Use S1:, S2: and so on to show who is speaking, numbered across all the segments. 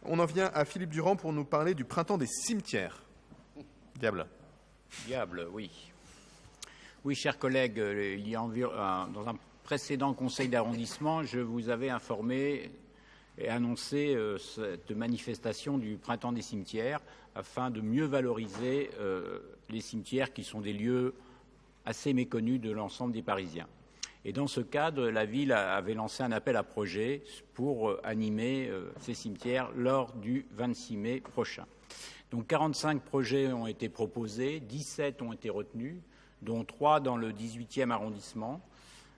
S1: On en vient à Philippe Durand pour nous parler du printemps des cimetières. Diable.
S2: Diable, oui. Oui, chers collègues, il y a dans un précédent conseil d'arrondissement, je vous avais informé et annoncé cette manifestation du printemps des cimetières afin de mieux valoriser les cimetières qui sont des lieux assez méconnus de l'ensemble des Parisiens. Et dans ce cadre, la ville avait lancé un appel à projets pour animer ces cimetières lors du 26 mai prochain. Donc 45 projets ont été proposés, 17 ont été retenus, dont 3 dans le 18e arrondissement.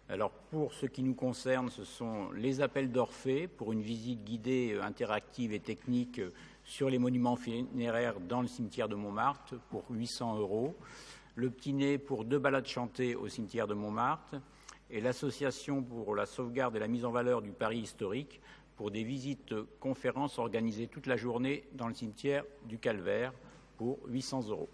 S2: Alors pour ce qui nous concerne, ce sont les appels d'Orphée pour une visite guidée interactive et technique sur les monuments funéraires dans le cimetière de Montmartre pour 800 €, le Petit Nez pour 2 balades chantées au cimetière de Montmartre, et l'Association pour la sauvegarde et la mise en valeur du Paris historique pour des visites conférences organisées toute la journée dans le cimetière du Calvaire pour 800 €.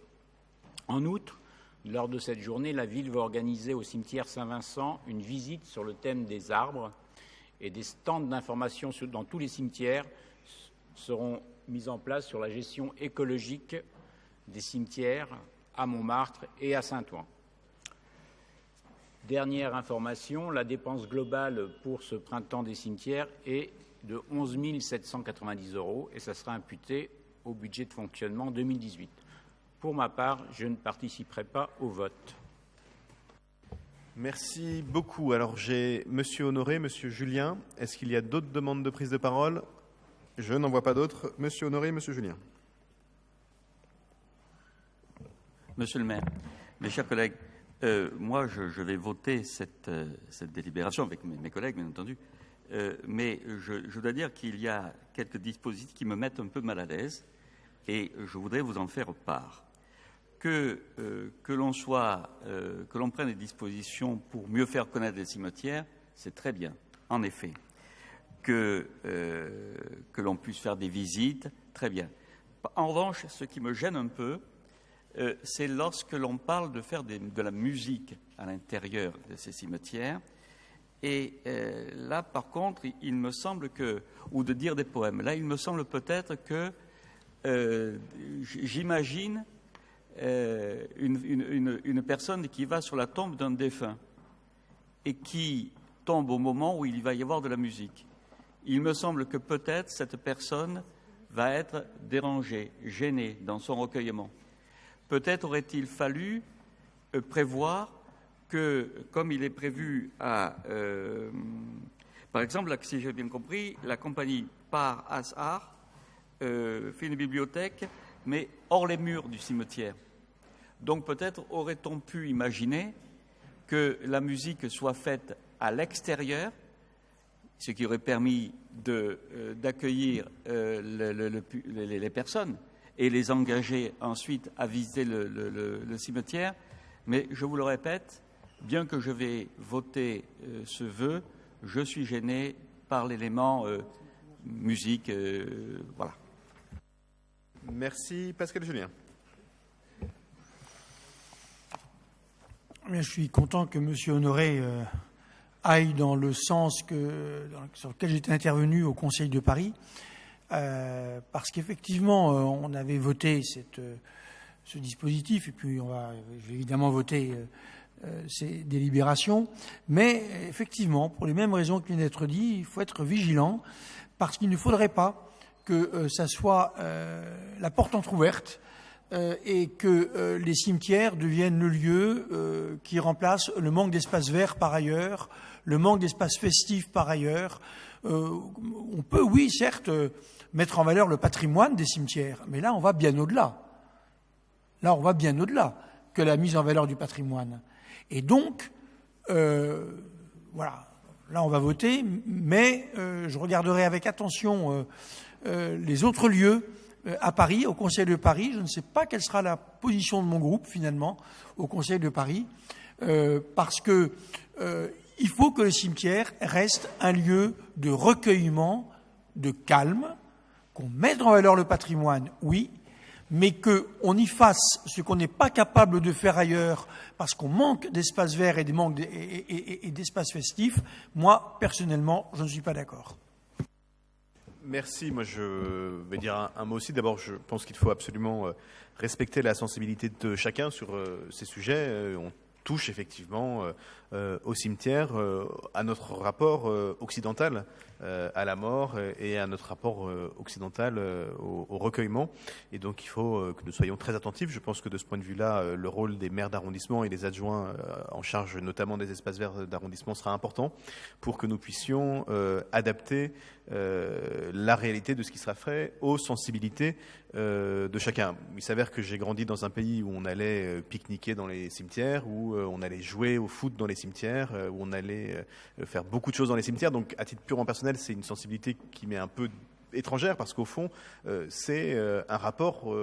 S2: En outre, lors de cette journée, la ville va organiser au cimetière Saint-Vincent une visite sur le thème des arbres et des stands d'information dans tous les cimetières seront mis en place sur la gestion écologique des cimetières à Montmartre et à Saint-Ouen. Dernière information, la dépense globale pour ce printemps des cimetières est de 11 790 € et ça sera imputé au budget de fonctionnement 2018. Pour ma part, je ne participerai pas au vote.
S1: Merci beaucoup. Alors j'ai Monsieur Honoré, Monsieur Julien. Est-ce qu'il y a d'autres demandes de prise de parole? Je n'en vois pas d'autres. Monsieur Honoré, Monsieur Julien.
S3: Monsieur le maire, mes chers collègues, moi je vais voter cette délibération avec mes collègues, bien entendu, mais je dois dire qu'il y a quelques dispositifs qui me mettent un peu mal à l'aise et je voudrais vous en faire part. Que l'on prenne des dispositions pour mieux faire connaître les cimetières, c'est très bien, en effet. Que l'on puisse faire des visites, très bien. En revanche, ce qui me gêne un peu, c'est lorsque l'on parle de faire de la musique à l'intérieur de ces cimetières. Et là, par contre, il me semble que, ou de dire des poèmes, là, il me semble peut-être que j'imagine une personne qui va sur la tombe d'un défunt et qui tombe au moment où il va y avoir de la musique. Il me semble que peut-être cette personne va être dérangée, gênée dans son recueillement. Peut-être aurait-il fallu prévoir que, comme il est prévu par exemple, là, si j'ai bien compris, la compagnie Par As-Art fait une bibliothèque, mais hors les murs du cimetière. Donc peut-être aurait-on pu imaginer que la musique soit faite à l'extérieur, ce qui aurait permis d'accueillir les personnes et les engager ensuite à visiter le cimetière. Mais je vous le répète, bien que je vais voter ce vœu, je suis gêné par l'élément musique. Voilà.
S1: Merci. Pascal Julien.
S4: Je suis content que M. Honoré aille dans le sens sur lequel j'étais intervenu au Conseil de Paris, parce qu'effectivement, on avait voté ce dispositif, et puis je vais évidemment voter ces délibérations, mais effectivement, pour les mêmes raisons qui viennent d'être dites, il faut être vigilant, parce qu'il ne faudrait pas que ça soit la porte entrouverte et que les cimetières deviennent le lieu qui remplace le manque d'espace vert par ailleurs, le manque d'espace festif par ailleurs. On peut, oui, certes, mettre en valeur le patrimoine des cimetières, mais là, on va bien au-delà. Là, on va bien au-delà que la mise en valeur du patrimoine. Et donc, voilà, là, on va voter, mais je regarderai avec attention les autres lieux à Paris, au Conseil de Paris. Je ne sais pas quelle sera la position de mon groupe, finalement, au Conseil de Paris, parce que il faut que le cimetière reste un lieu de recueillement, de calme, qu'on mette en valeur le patrimoine, oui, mais qu'on y fasse ce qu'on n'est pas capable de faire ailleurs parce qu'on manque d'espace vert et d'espace festif. Moi, personnellement, je ne suis pas d'accord.
S1: Merci. Moi, je vais dire un mot aussi. D'abord, je pense qu'il faut absolument respecter la sensibilité de chacun sur ces sujets. On touche effectivement au cimetière, à notre rapport occidental à la mort et à notre rapport occidental au recueillement. Et donc, il faut que nous soyons très attentifs. Je pense que de ce point de vue-là, le rôle des maires d'arrondissement et des adjoints en charge notamment des espaces verts d'arrondissement sera important pour que nous puissions adapter la réalité de ce qui sera fait aux sensibilités de chacun. Il s'avère que j'ai grandi dans un pays où on allait pique-niquer dans les cimetières, où on allait jouer au foot dans les cimetières, où on allait faire beaucoup de choses dans les cimetières. Donc, à titre purement personnel, c'est une sensibilité qui m'est un peu étrangère parce qu'au fond, c'est un rapport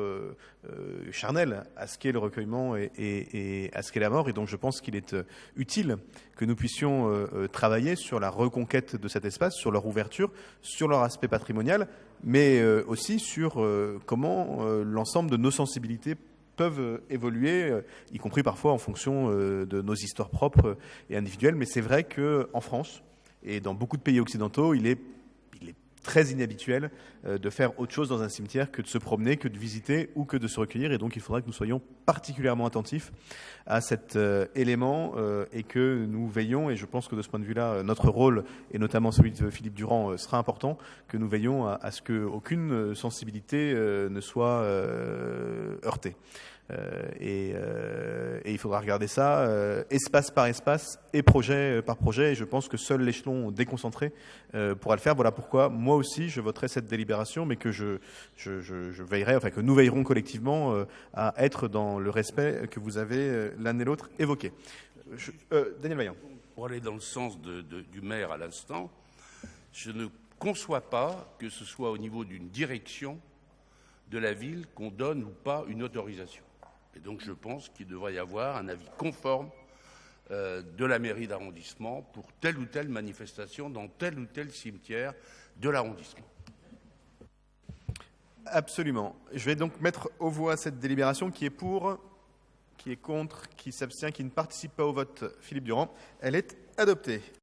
S1: charnel à ce qu'est le recueillement et à ce qu'est la mort. Et donc, je pense qu'il est utile que nous puissions travailler sur la reconquête de cet espace, sur leur ouverture, sur leur aspect patrimonial, mais aussi sur comment l'ensemble de nos sensibilités peuvent évoluer, y compris parfois en fonction de nos histoires propres et individuelles. Mais c'est vrai qu'en France et dans beaucoup de pays occidentaux, il est très inhabituel de faire autre chose dans un cimetière que de se promener, que de visiter ou que de se recueillir. Et donc, il faudra que nous soyons particulièrement attentifs à cet élément et que nous veillons, et je pense que de ce point de vue-là, notre rôle, et notamment celui de Philippe Durand, sera important, que nous veillons à ce qu'aucune sensibilité ne soit heurtée. Et il faudra regarder ça espace par espace et projet par projet. Et je pense que seul l'échelon déconcentré pourra le faire. Voilà pourquoi moi aussi je voterai cette délibération, mais que je veillerai, enfin que nous veillerons collectivement à être dans le respect que vous avez l'un et l'autre évoqué. Daniel Vaillant.
S5: Pour aller dans le sens du maire à l'instant, je ne conçois pas que ce soit au niveau d'une direction de la ville qu'on donne ou pas une autorisation. Et donc je pense qu'il devrait y avoir un avis conforme de la mairie d'arrondissement pour telle ou telle manifestation dans tel ou tel cimetière de l'arrondissement.
S1: Absolument. Je vais donc mettre aux voix cette délibération qui est pour, qui est contre, qui s'abstient, qui ne participe pas au vote. Philippe Durand, elle est adoptée.